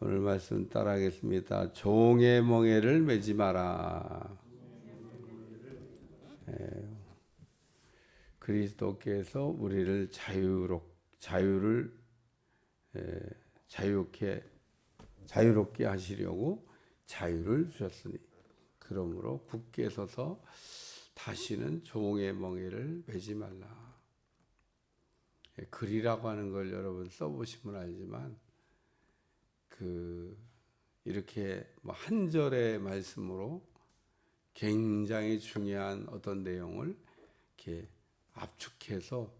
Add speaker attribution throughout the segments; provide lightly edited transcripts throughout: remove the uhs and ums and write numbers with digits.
Speaker 1: 오늘 말씀 따라하겠습니다. 종의 멍에를 매지 마라. 그리스도께서 우리를 자유롭게 하시려고 자유를 주셨으니 그러므로 굳게 서서 다시는 종의 멍에를 매지 말라. 글이라고 하는 걸 여러분 써보시면 알지만 이렇게 한 절의 말씀으로 굉장히 중요한 어떤 내용을 이렇게 압축해서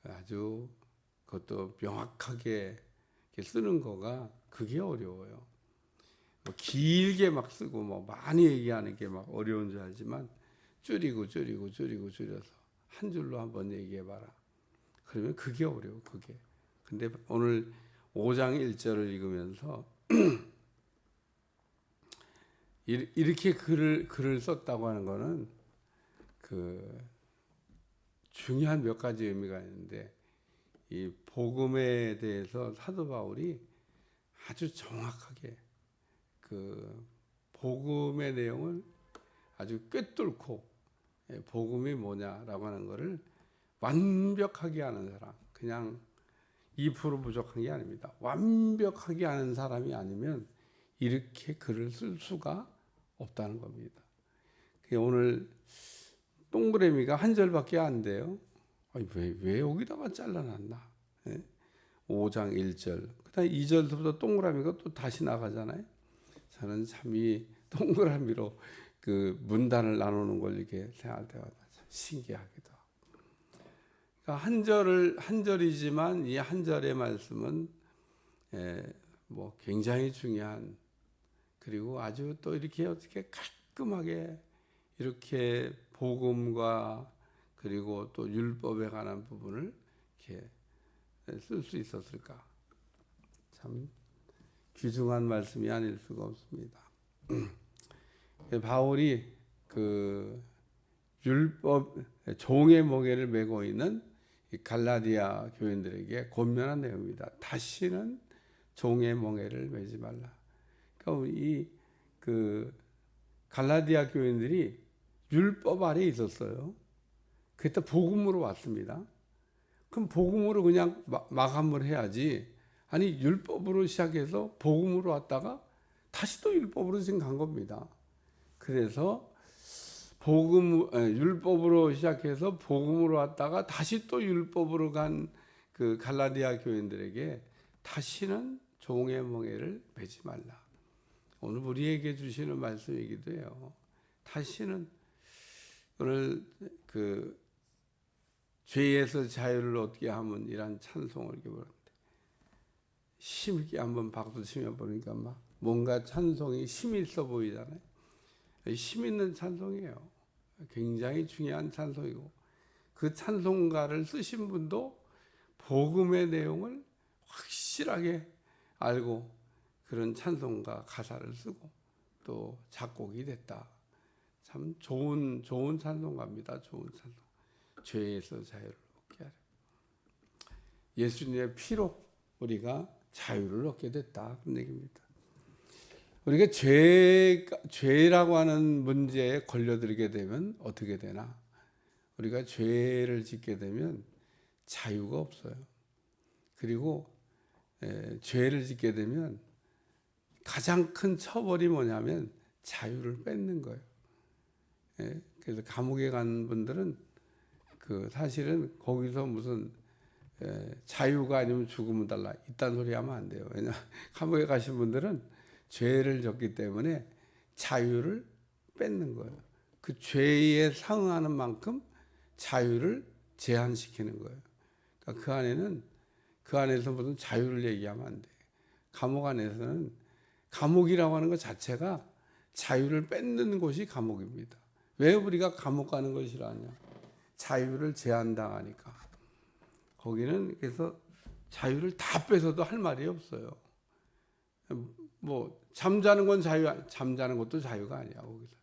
Speaker 1: 아주 그것도 명확하게 이렇게 쓰는 거가 그게 어려워요. 길게 막 쓰고 많이 얘기하는 게 막 어려운 줄 알지만 줄여서 한 줄로 한번 얘기해봐라. 그러면 그게 어려워. 그게. 근데 오늘 5장 1절을 읽으면서 이렇게 글을 썼다고 하는 거는 중요한 몇 가지 의미가 있는데, 이 복음에 대해서 사도 바울이 아주 정확하게 복음의 내용을 아주 꿰뚫고 복음이 뭐냐라고 하는 것을 완벽하게 아는 사람, 그냥 2% 부족한 게 아닙니다. 완벽하게 아는 사람이 아니면 이렇게 글을 쓸 수가 없다는 겁니다. 오늘 동그라미가 한 절밖에 안 돼요. 왜 여기다가 잘라놨나? 5장 1절, 그 다음에 2절부터 동그라미가 또 다시 나가잖아요. 저는 참 이 동그라미로 문단을 나누는 걸 이렇게 생각할 때가 참 신기하기도 하고. 그러니까 한 절이지만 이 한 절의 말씀은 굉장히 중요한, 그리고 아주 또 이렇게 어떻게 깔끔하게 이렇게 복음과 그리고 또 율법에 관한 부분을 이렇게 쓸 수 있었을까? 참 귀중한 말씀이 아닐 수가 없습니다. 바울이 율법 종의 멍에를 메고 있는 갈라디아 교인들에게 권면한 내용입니다. 다시는 종의 멍에를 매지 말라. 그러니까 이 갈라디아 교인들이 율법 아래 있었어요. 그때 복음으로 왔습니다. 그럼 복음으로 그냥 마감을 해야지. 아니, 율법으로 시작해서 복음으로 왔다가 다시 또 율법으로 지금 간 겁니다. 그래서 율법으로 시작해서 복음으로 왔다가 다시 또 율법으로 간 갈라디아 교인들에게 다시는 종의 멍에를 매지 말라. 오늘 우리에게 주시는 말씀이기도 해요. 다시는 오늘 죄에서 자유를 얻게 하면 이란 찬송을 이렇게 부르는데, 힘있게 한번 박수 치며 보니까 뭔가 찬송이 힘이 있어 보이잖아요. 힘 있는 찬송이에요. 굉장히 중요한 찬송이고, 그 찬송가를 쓰신 분도 복음의 내용을 확실하게 알고 그런 찬송가 가사를 쓰고 또 작곡이 됐다. 참 좋은 찬송가입니다. 좋은 찬송. 죄에서 자유를 얻게 하려. 예수님의 피로 우리가 자유를 얻게 됐다. 그런 얘기입니다. 우리가 죄라고 하는 문제에 걸려들게 되면 어떻게 되나? 우리가 죄를 짓게 되면 자유가 없어요. 그리고 죄를 짓게 되면 가장 큰 처벌이 뭐냐면 자유를 뺏는 거예요. 그래서 감옥에 간 분들은 사실은 거기서 무슨 자유가 아니면 죽으면 달라 이딴 소리 하면 안 돼요. 왜냐 감옥에 가신 분들은 죄를 졌기 때문에 자유를 뺏는 거예요. 그 죄에 상응하는 만큼 자유를 제한시키는 거예요. 그러니까 그 안에서 무슨 자유를 얘기하면 안 돼. 감옥 안에서는 감옥이라고 하는 것 자체가 자유를 뺏는 곳이 감옥입니다. 왜 우리가 감옥 가는 걸 싫어하냐? 자유를 제한당하니까. 거기는 그래서 자유를 다 뺏어도 할 말이 없어요. 잠자는 건 잠자는 것도 자유가 아니야. 거기서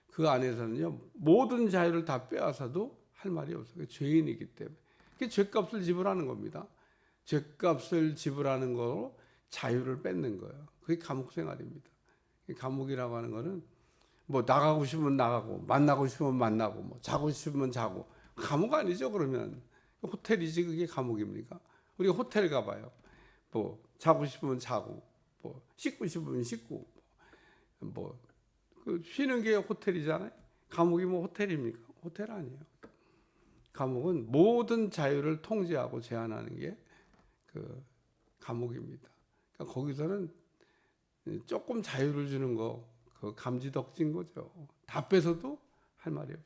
Speaker 1: 그 안에서는요 모든 자유를 다 빼앗아도 할 말이 없어요. 죄인이기 때문에. 그게 죄값을 지불하는 겁니다. 죄값을 지불하는 거로 자유를 뺏는 거예요. 그게 감옥 생활입니다. 감옥이라고 하는 거는 뭐 나가고 싶으면 나가고 만나고 싶으면 만나고 뭐 자고 싶으면 자고 감옥 아니죠. 그러면 호텔이지 그게 감옥입니까? 우리 호텔 가봐요. 뭐 자고 싶으면 자고 뭐 씻고 싶으면 씻고 뭐 그 쉬는 게 호텔이잖아요. 감옥이 뭐 호텔입니까? 호텔 아니에요. 감옥은 모든 자유를 통제하고 제한하는 게 그 감옥입니다. 그러니까 거기서는 조금 자유를 주는 거, 그 감지덕지인 거죠. 다 뺏어도 할 말이 없어.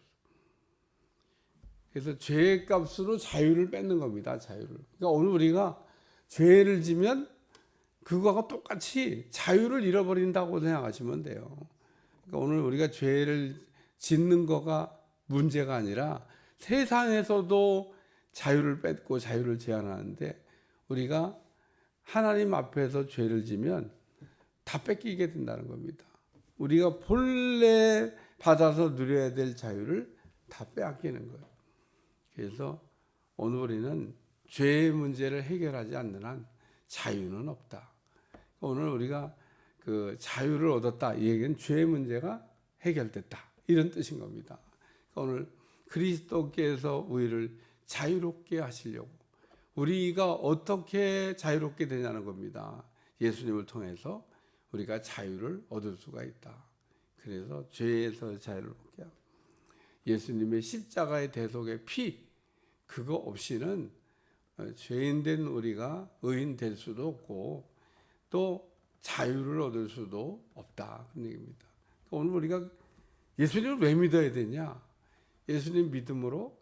Speaker 1: 그래서 죄의 값으로 자유를 뺏는 겁니다. 자유를. 그러니까 오늘 우리가 죄를 지면 그거하고 똑같이 자유를 잃어버린다고 생각하시면 돼요. 그러니까 오늘 우리가 죄를 짓는 거가 문제가 아니라 세상에서도 자유를 뺏고 자유를 제한하는데 우리가 하나님 앞에서 죄를 지면 다 뺏기게 된다는 겁니다. 우리가 본래 받아서 누려야 될 자유를 다 빼앗기는 거예요. 그래서 오늘 우리는 죄의 문제를 해결하지 않는 한 자유는 없다. 오늘 우리가 그 자유를 얻었다. 이 얘기는 죄의 문제가 해결됐다. 이런 뜻인 겁니다. 오늘 그리스도께서 우리를 자유롭게 하시려고 우리가 어떻게 자유롭게 되냐는 겁니다. 예수님을 통해서 우리가 자유를 얻을 수가 있다. 그래서 죄에서 자유를 얻게 하고 예수님의 십자가의 대속의 피 그거 없이는 죄인된 우리가 의인 될 수도 없고 또 자유를 얻을 수도 없다. 그런 얘기입니다. 오늘 우리가 예수님을 왜 믿어야 되냐? 예수님 믿음으로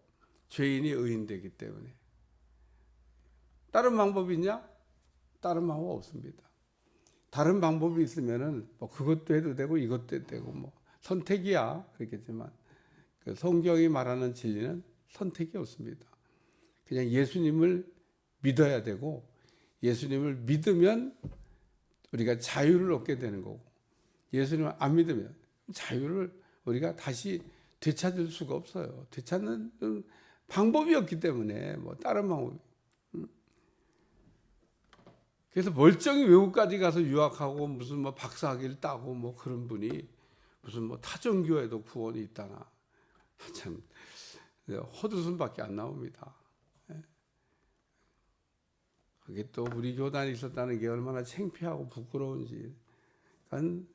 Speaker 1: 죄인이 의인 되기 때문에. 다른 방법이 있냐? 다른 방법 없습니다. 다른 방법이 있으면은 뭐 그것도 해도 되고 이것도 해도 되고 뭐 선택이야 그렇겠지만 그 성경이 말하는 진리는 선택이 없습니다. 그냥 예수님을 믿어야 되고 예수님을 믿으면 우리가 자유를 얻게 되는 거고 예수님을 안 믿으면 자유를 우리가 다시 되찾을 수가 없어요. 되찾는 방법이 없기 때문에 뭐 다른 방법이. 그래서 멀쩡히 외국까지 가서 유학하고 무슨 뭐 박사학위를 따고 뭐 그런 분이 무슨 뭐 타종교에도 구원이 있다나 참 헛웃음밖에 안 나옵니다. 그게 또 우리 교단에 있었다는 게 얼마나 창피하고 부끄러운지. 그러니까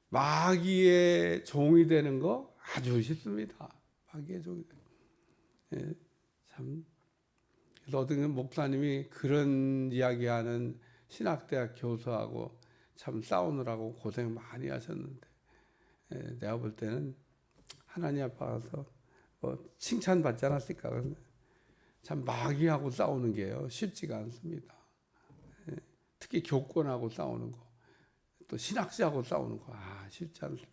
Speaker 1: 마귀의 종이 되는 거 아주 쉽습니다. 마귀의 종이 되는 거. 참. 그래서 어떤 목사님이 그런 이야기하는 신학대학 교수하고 참 싸우느라고 고생 많이 하셨는데 내가 볼 때는 하나님 앞에 가서 뭐 칭찬받지 않았을까. 참 마귀하고 싸우는 게요 쉽지가 않습니다. 특히 교권하고 싸우는 거, 또 신학자하고 싸우는 거 쉽지 않습니다.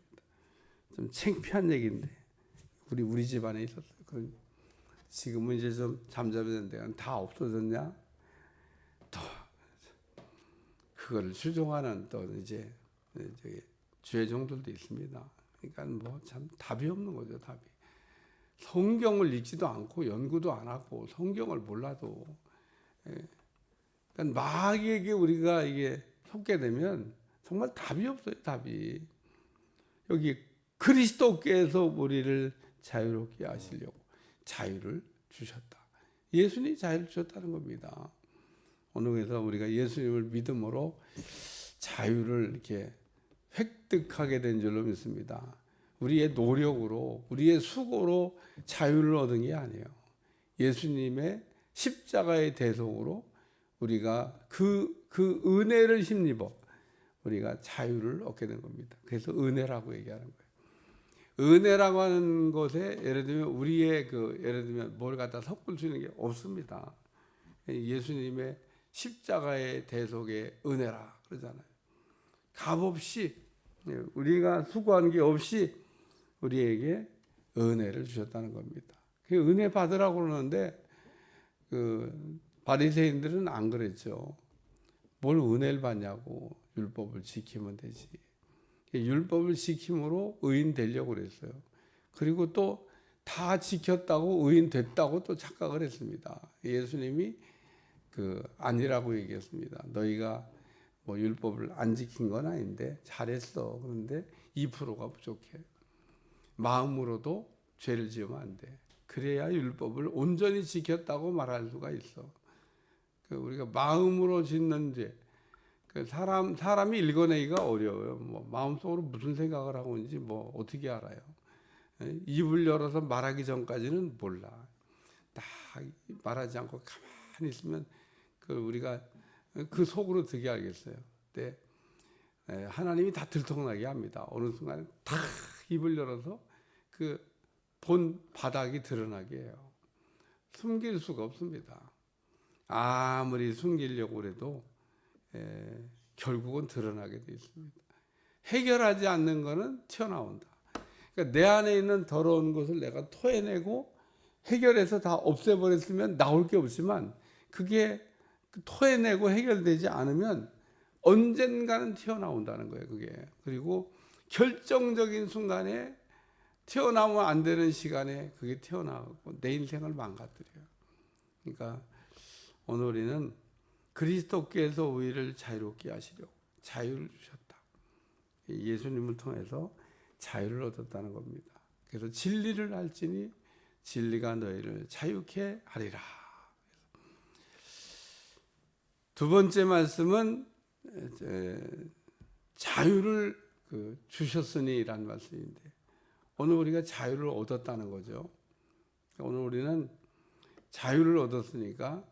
Speaker 1: 좀 창피한 얘기인데 우리 집안에 있었어요. 그런 지금은 이제 좀 잠잠했는데 다 없어졌냐? 또 그거를 추종하는 또 이제 죄종들도 있습니다. 그러니까 뭐 참 답이 없는 거죠. 답이. 성경을 읽지도 않고 연구도 안 하고 성경을 몰라도 그러니까 마귀에게 우리가 이게 속게 되면 정말 답이 없어요. 답이. 여기 그리스도께서 우리를 자유롭게 하시려고 자유를 주셨다. 예수님이 자유를 주셨다는 겁니다. 오늘 그래서 우리가 예수님을 믿음으로 자유를 이렇게 획득하게 된 줄로 믿습니다. 우리의 노력으로 우리의 수고로 자유를 얻은 게 아니에요. 예수님의 십자가의 대속으로 우리가 그 은혜를 힘입어 우리가 자유를 얻게 된 겁니다. 그래서 은혜라고 얘기하는 거예요. 은혜라고 하는 것에 예를 들면 우리의 예를 들면 뭘 갖다 섞을 수 있는 게 없습니다. 예수님의 십자가의 대속의 은혜라 그러잖아요. 값없이 우리가 수고하는 게 없이 우리에게 은혜를 주셨다는 겁니다. 그 은혜 받으라고 그러는데 바리새인들은 안 그랬죠. 뭘 은혜를 받냐고 율법을 지키면 되지. 율법을 지킴으로 의인 되려고 그랬어요. 그리고 또 다 지켰다고 의인 됐다고 또 착각을 했습니다. 예수님이 아니라고 얘기했습니다. 너희가 뭐 율법을 안 지킨 건 아닌데 잘했어. 그런데 2%가 부족해. 마음으로도 죄를 지으면 안 돼. 그래야 율법을 온전히 지켰다고 말할 수가 있어. 우리가 마음으로 짓는 죄, 사람이 읽어내기가 어려워요. 뭐 마음속으로 무슨 생각을 하고 있는지 뭐 어떻게 알아요? 입을 열어서 말하기 전까지는 몰라. 딱 말하지 않고 가만히 있으면 우리가 그 속으로 되게 알겠어요. 근데 하나님이 다 들통나게 합니다. 어느 순간에 탁 입을 열어서 그 본 바닥이 드러나게 해요. 숨길 수가 없습니다. 아무리 숨기려고 해도 결국은 드러나게 돼 있습니다. 해결하지 않는 것은 튀어나온다. 그러니까 내 안에 있는 더러운 것을 내가 토해내고 해결해서 다 없애버렸으면 나올 게 없지만 그게 토해내고 해결되지 않으면 언젠가는 튀어나온다는 거예요. 그게. 그리고 결정적인 순간에 튀어나오면 안 되는 시간에 그게 튀어나오고 내 인생을 망가뜨려요. 그러니까 오늘 우리는 그리스도께서 우리를 자유롭게 하시려고 자유를 주셨다. 예수님을 통해서 자유를 얻었다는 겁니다. 그래서 진리를 알지니 진리가 너희를 자유케 하리라. 두 번째 말씀은 자유를 주셨으니라는 말씀인데 오늘 우리가 자유를 얻었다는 거죠. 오늘 우리는 자유를 얻었으니까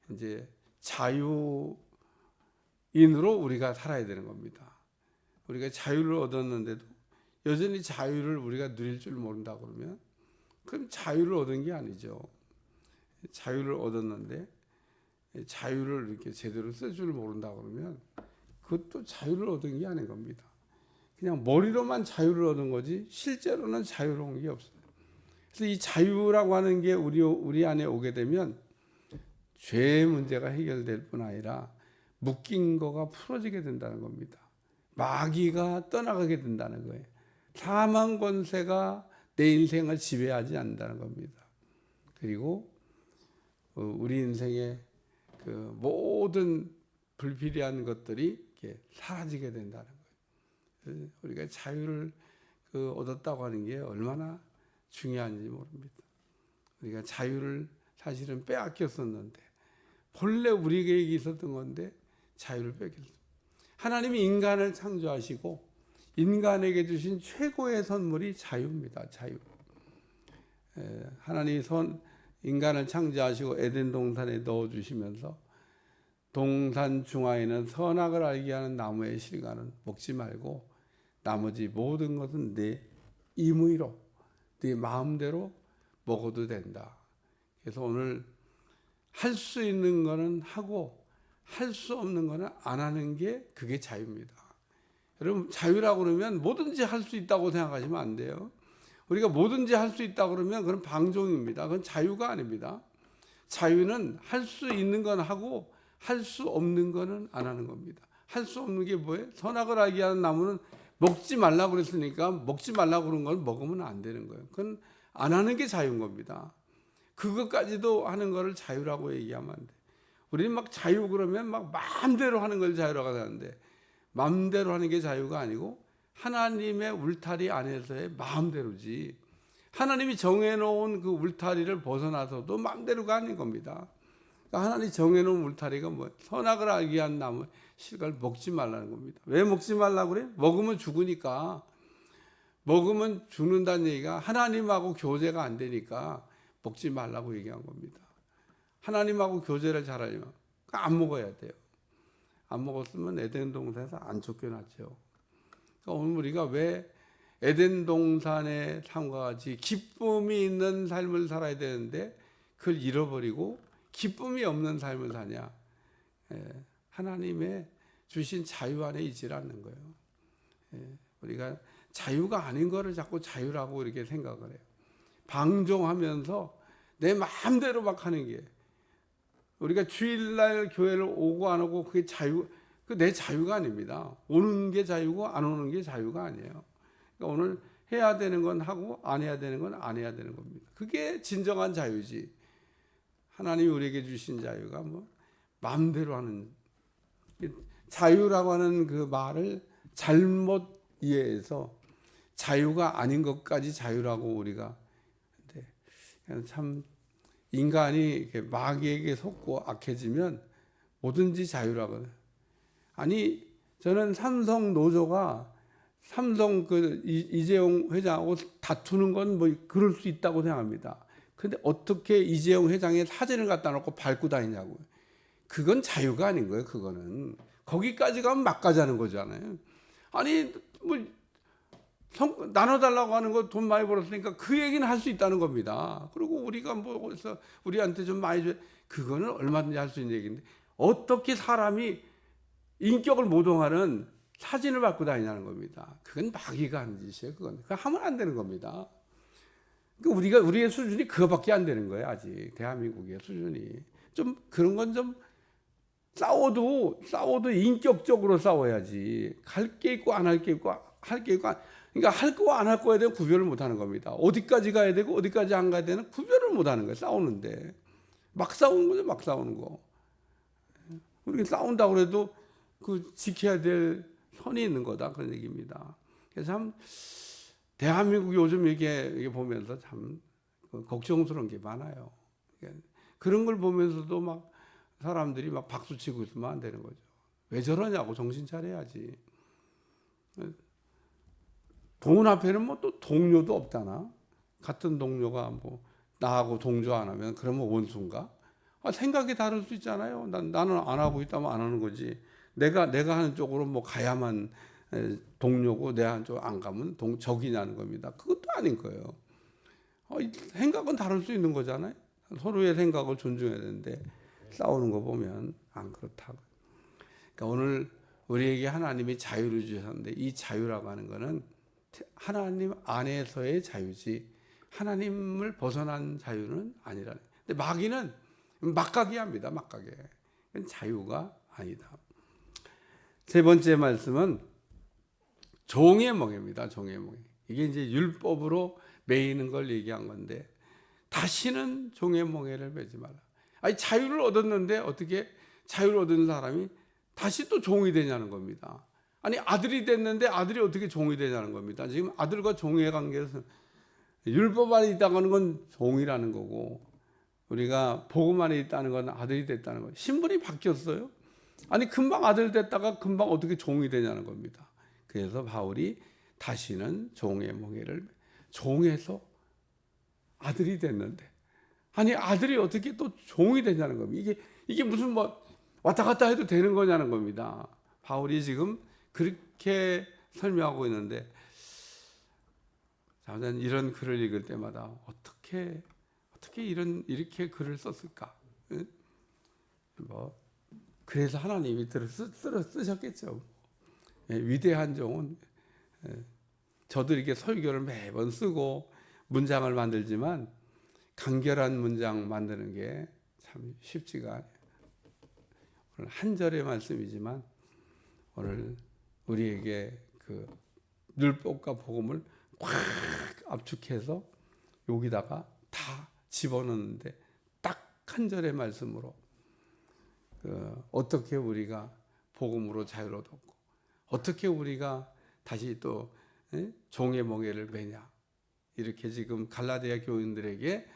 Speaker 1: 이제 자유인으로 우리가 살아야 되는 겁니다. 우리가 자유를 얻었는데도 여전히 자유를 우리가 누릴 줄 모른다 그러면 그럼 자유를 얻은 게 아니죠. 자유를 얻었는데 자유를 이렇게 제대로 쓸 줄 모른다 그러면 그것도 자유를 얻은 게 아닌 겁니다. 그냥 머리로만 자유를 얻은 거지 실제로는 자유로운 게 없어요. 그래서 이 자유라고 하는 게 우리 안에 오게 되면 죄의 문제가 해결될 뿐 아니라 묶인 거가 풀어지게 된다는 겁니다. 마귀가 떠나가게 된다는 거예요. 사망 권세가 내 인생을 지배하지 않는다는 겁니다. 그리고 우리 인생의 모든 불필요한 것들이 이렇게 사라지게 된다는 거예요. 우리가 자유를 얻었다고 하는 게 얼마나 중요한지 모릅니다. 우리가 자유를 사실은 빼앗겼었는데 본래 우리에게 있었던 건데 자유를 뺏겼습니다. 하나님이 인간을 창조하시고 인간에게 주신 최고의 선물이 자유입니다. 자유. 하나님이 인간을 창조하시고 에덴 동산에 넣어주시면서 동산 중앙에는 선악을 알게 하는 나무의 실과는 먹지 말고 나머지 모든 것은 내 임의로 네 마음대로 먹어도 된다. 그래서 오늘 할 수 있는 거는 하고 할 수 없는 거는 안 하는 게 그게 자유입니다. 여러분 자유라고 그러면 뭐든지 할 수 있다고 생각하시면 안 돼요. 우리가 뭐든지 할 수 있다고 그러면 그건 방종입니다. 그건 자유가 아닙니다. 자유는 할 수 있는 건 하고 할 수 없는 거는 안 하는 겁니다. 할 수 없는 게 뭐예요? 선악을 알게 하는 나무는 먹지 말라고 그랬으니까 먹지 말라고 그런 걸 먹으면 안 되는 거예요. 그건 안 하는 게 자유인 겁니다. 그것까지도 하는 거를 자유라고 얘기하면 안 돼. 우리는 막 자유 그러면 막 마음대로 하는 걸 자유라고 하는데 마음대로 하는 게 자유가 아니고 하나님의 울타리 안에서의 마음대로지. 하나님이 정해놓은 그 울타리를 벗어나서도 마음대로가 아닌 겁니다. 그러니까 하나님이 정해놓은 울타리가 뭐예요? 선악을 알게 한 나무 실과를 먹지 말라는 겁니다. 왜 먹지 말라고 그래? 먹으면 죽으니까. 먹으면 죽는다는 얘기가 하나님하고 교제가 안 되니까 먹지 말라고 얘기한 겁니다. 하나님하고 교제를 잘하려면 안 먹어야 돼요. 안 먹었으면 에덴 동산에서 안 쫓겨났죠. 그러니까 오늘 우리가 왜 에덴 동산의 삶과 같이 기쁨이 있는 삶을 살아야 되는데 그걸 잃어버리고 기쁨이 없는 삶을 사냐? 하나님의 주신 자유 안에 있지 않는 거예요. 우리가 자유가 아닌 거를 자꾸 자유라고 이렇게 생각을 해요. 방종하면서 내 마음대로 막 하는 게 우리가 주일날 교회를 오고 안 오고 그게 자유, 그 내 자유가 아닙니다. 오는 게 자유고 안 오는 게 자유가 아니에요. 그러니까 오늘 해야 되는 건 하고 안 해야 되는 건 안 해야 되는 겁니다. 그게 진정한 자유지. 하나님이 우리에게 주신 자유가 뭐 마음대로 하는 자유라고 하는 그 말을 잘못 이해해서 자유가 아닌 것까지 자유라고 우리가. 참 인간이 마귀에게 속고 악해지면 뭐든지 자유라거든. 아니 저는 삼성 노조가 삼성 그 이재용 회장하고 다투는 건 뭐 그럴 수 있다고 생각합니다. 근데 어떻게 이재용 회장의 사진을 갖다 놓고 밟고 다니냐고요. 그건 자유가 아닌 거예요. 그거는 거기까지 가면 막가자는 거잖아요. 아니 뭐 나눠달라고 하는 거 돈 많이 벌었으니까 그 얘기는 할 수 있다는 겁니다. 그리고 우리가 뭐 그래서 우리한테 좀 많이 줘, 그거는 얼마든지 할 수 있는 얘기인데 어떻게 사람이 인격을 모독하는 사진을 받고 다니냐는 겁니다. 그건 마귀가 하는 짓이에요. 그거 하면 안 되는 겁니다. 그러니까 우리의 수준이 그거밖에 안 되는 거예요. 아직 대한민국의 수준이 좀 그런 건 좀 싸워도 인격적으로 싸워야지. 할 게 있고 안 할 게 있고 할 게 있고 그러니까 할 거와 안 할 거에 대한 구별을 못 하는 겁니다. 어디까지 가야 되고 어디까지 안 가야 되는 구별을 못 하는 거예요. 싸우는데 막 싸우는 거죠. 막 싸우는 거. 우리가 싸운다고 해도 그 지켜야 될 선이 있는 거다 그런 얘기입니다. 그래서 참 대한민국 요즘 이게 보면서 참 걱정스러운 게 많아요. 그런 걸 보면서도 막 사람들이 막 박수 치고 있으면 안 되는 거죠. 왜 저러냐고 정신 차려야지. 돈 앞에는 뭐 또 동료도 없잖아. 같은 동료가 뭐 나하고 동조 안 하면 그러면 원수인가? 생각이 다를 수 있잖아요. 나는 안 하고 있다면 안 하는 거지. 내가 하는 쪽으로 뭐 가야만 동료고 내가 하는 쪽 안 가면 적이냐는 겁니다. 그것도 아닌 거예요. 생각은 다를 수 있는 거잖아요. 서로의 생각을 존중해야 되는데 싸우는 거 보면 안 그렇다고. 그러니까 오늘 우리에게 하나님이 자유를 주셨는데 이 자유라고 하는 거는 하나님 안에서의 자유지 하나님을 벗어난 자유는 아니라는. 근데 마귀는 막가게 합니다. 막가게. 그건 자유가 아니다. 세 번째 말씀은 종의 멍에입니다. 종의 멍에. 이게 이제 율법으로 매이는 걸 얘기한 건데 다시는 종의 멍에를 매지 마라. 아니 자유를 얻었는데 어떻게 자유를 얻은 사람이 다시 또 종이 되냐는 겁니다. 아니 아들이 됐는데 아들이 어떻게 종이 되냐는 겁니다. 지금 아들과 종의 관계에서 율법 안에 있다고 하는 건 종이라는 거고 우리가 복음 안에 있다는 건 아들이 됐다는 거예요. 신분이 바뀌었어요. 아니 금방 아들 됐다가 금방 어떻게 종이 되냐는 겁니다. 그래서 바울이 다시는 종의 멍에를 종에서 아들이 됐는데 아니 아들이 어떻게 또 종이 되냐는 겁니다. 이게 무슨 뭐 왔다 갔다 해도 되는 거냐는 겁니다. 바울이 지금 그렇게 설명하고 있는데 저는 이런 글을 읽을 때마다 어떻게 이렇게 글을 썼을까? 뭐 그래서 하나님이 쓰셨겠죠. 위대한 종은 저도 이렇게 설교를 매번 쓰고 문장을 만들지만 간결한 문장 만드는 게 참 쉽지가 않아요. 오늘 한 절의 말씀이지만 오늘 우리에게 그 율법과 복음을 꽉 압축해서 여기다가 다 집어넣는데 딱 한 절의 말씀으로 어떻게 우리가 복음으로 자유를 얻었고 어떻게 우리가 다시 또 종의 멍에를 매냐 이렇게 지금 갈라디아 교인들에게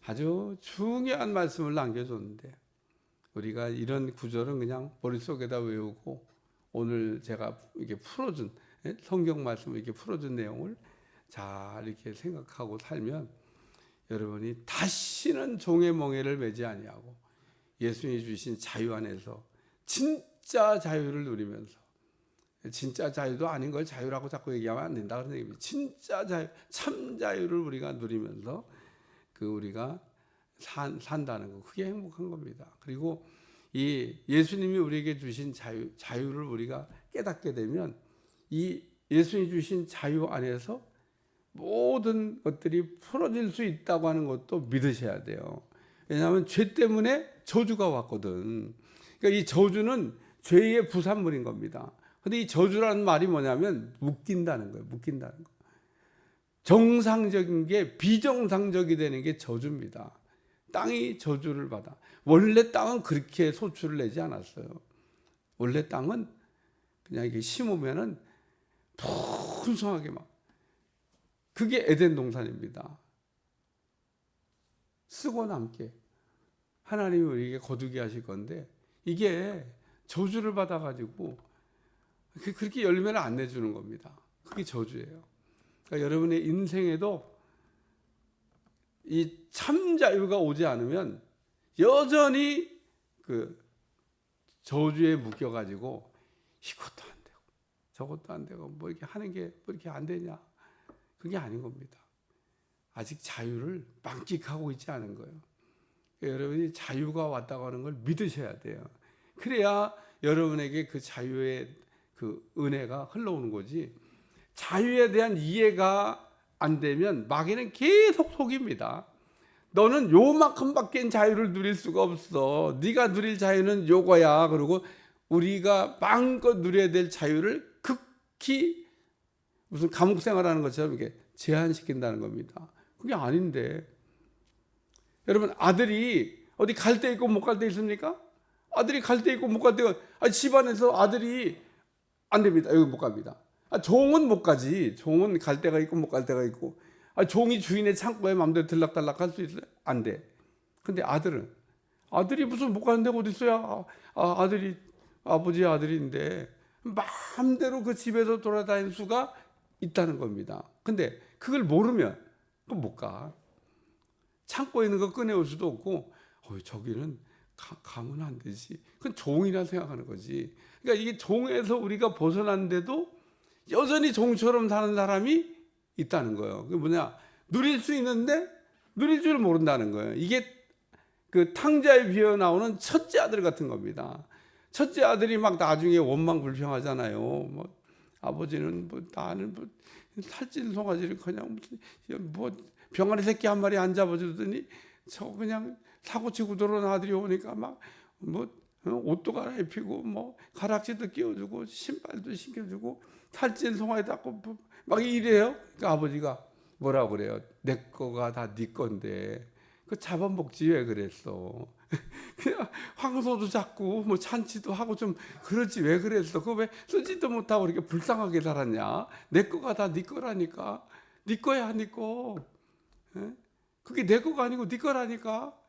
Speaker 1: 아주 중요한 말씀을 남겨줬는데 우리가 이런 구절은 그냥 머릿속에다 외우고 오늘 제가 이렇게 풀어준 성경 말씀을 이렇게 풀어준 내용을 잘 이렇게 생각하고 살면 여러분이 다시는 종의 멍에를 매지 아니하고 예수님이 주신 자유 안에서 진짜 자유를 누리면서 진짜 자유도 아닌 걸 자유라고 자꾸 얘기하면 안 된다 그런 얘기입니다. 진짜 자유, 참 자유를 우리가 누리면서 우리가 산다는 거 그게 행복한 겁니다. 그리고 이 예수님이 우리에게 주신 자유를 우리가 깨닫게 되면 이 예수님이 주신 자유 안에서 모든 것들이 풀어질 수 있다고 하는 것도 믿으셔야 돼요. 왜냐하면 죄 때문에 저주가 왔거든. 그러니까 이 저주는 죄의 부산물인 겁니다. 근데 이 저주라는 말이 뭐냐면 묶인다는 거예요. 묶인다는 거. 정상적인 게 비정상적이 되는 게 저주입니다. 땅이 저주를 받아. 원래 땅은 그렇게 소출을 내지 않았어요. 원래 땅은 그냥 이게 심으면은 풍성하게 막, 그게 에덴 동산입니다. 쓰고 남게 하나님이 우리에게 거두게 하실 건데, 이게 저주를 받아가지고 그렇게 열매를 안 내주는 겁니다. 그게 저주예요. 그러니까 여러분의 인생에도 이 참 자유가 오지 않으면 여전히 그 저주에 묶여가지고 이것도 안 되고 저것도 안 되고 뭐 이렇게 하는 게 뭐 이렇게 안 되냐, 그게 아닌 겁니다. 아직 자유를 만끽하고 있지 않은 거예요. 그러니까 여러분이 자유가 왔다고 하는 걸 믿으셔야 돼요. 그래야 여러분에게 그 자유의 그 은혜가 흘러오는 거지. 자유에 대한 이해가 안 되면 마귀는 계속 속입니다. 너는 요만큼밖에 자유를 누릴 수가 없어. 네가 누릴 자유는 요거야. 그리고 우리가 마음껏 누려야 될 자유를 극히 무슨 감옥 생활하는 것처럼 이렇게 제한시킨다는 겁니다. 그게 아닌데. 여러분, 아들이 어디 갈 데 있고 못 갈 데 있습니까? 아들이 갈 데 있고 못 갈 데가, 집안에서 아들이 안 됩니다. 여기 못 갑니다. 종은 못 가지. 종은 갈 데가 있고 못 갈 데가 있고. 종이 주인의 창고에 마음대로 들락달락 할 수 있어요? 안 돼. 근데 아들이 무슨 못 가는 데가 어디 있어요? 아들이 아버지의 아들인데 마음대로 그 집에서 돌아다닐 수가 있다는 겁니다. 근데 그걸 모르면 그럼 못 가. 창고에 있는 거 꺼내올 수도 없고, 저기는 가면 안 되지. 그건 종이라 생각하는 거지. 그러니까 이게 종에서 우리가 벗어났는데도 여전히 종처럼 사는 사람이 있다는 거예요. 그게 뭐냐? 누릴 수 있는데 누릴 줄 모른다는 거예요. 이게 그 탕자에 비어 나오는 첫째 아들 같은 겁니다. 첫째 아들이 막 나중에 원망 불평하잖아요. 뭐 아버지는 뭐 나는 뭐 살찐 송아지를 그냥 무슨 뭐 병아리 새끼 한 마리 안 잡아주더니 저 그냥 사고치고 들어온 아들이 오니까 막 뭐 옷도 갈아입히고 뭐 가락지도 끼워주고 신발도 신겨주고 살찐 송아지 닦고 막 이래요. 그러니까 아버지가 뭐라고 그래요? 내 거가 다 네 건데 그 잡아먹지 왜 그랬어? 그냥 황소도 잡고 뭐 잔치도 하고 좀 그렇지 왜 그랬어? 그거 왜 쓰지도 못하고 이렇게 불쌍하게 살았냐? 내 거가 다 네 거라니까. 네 거야, 네 거. 그게 내 거가 아니고 네 거라니까.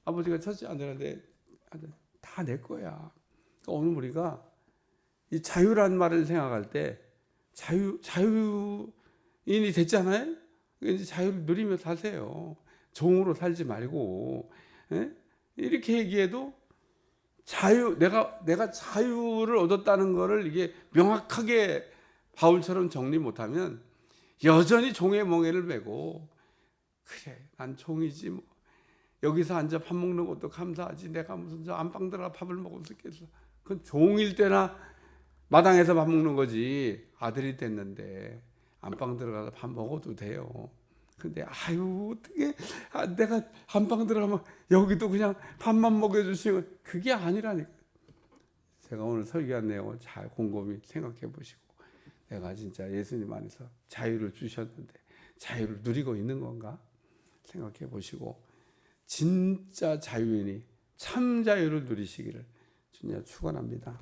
Speaker 1: 아버지가 첫째 아들한테 다 내 거야. 그러니까 오늘 우리가 이 자유란 말을 생각할 때 자유인이 됐잖아요. 이제 자유를 누리며 사세요. 종으로 살지 말고. 이렇게 얘기해도 내가 자유를 얻었다는 것을 이게 명확하게 바울처럼 정리 못하면 여전히 종의 멍에를 메고, 그래 난 종이지 뭐, 여기서 앉아 밥 먹는 것도 감사하지, 내가 무슨 저 안방 들어가 밥을 먹을 수 있겠어. 그건 종일 때나 마당에서 밥 먹는 거지. 아들이 됐는데 안방 들어가서 밥 먹어도 돼요. 근데 어떻게 내가 안방 들어가면 여기도 그냥 밥만 먹여주시면, 그게 아니라니까. 제가 오늘 설교한 내용을 잘 곰곰이 생각해 보시고, 내가 진짜 예수님 안에서 자유를 주셨는데 자유를 누리고 있는 건가 생각해 보시고, 진짜 자유인이 참 자유를 누리시기를 주님 축원합니다.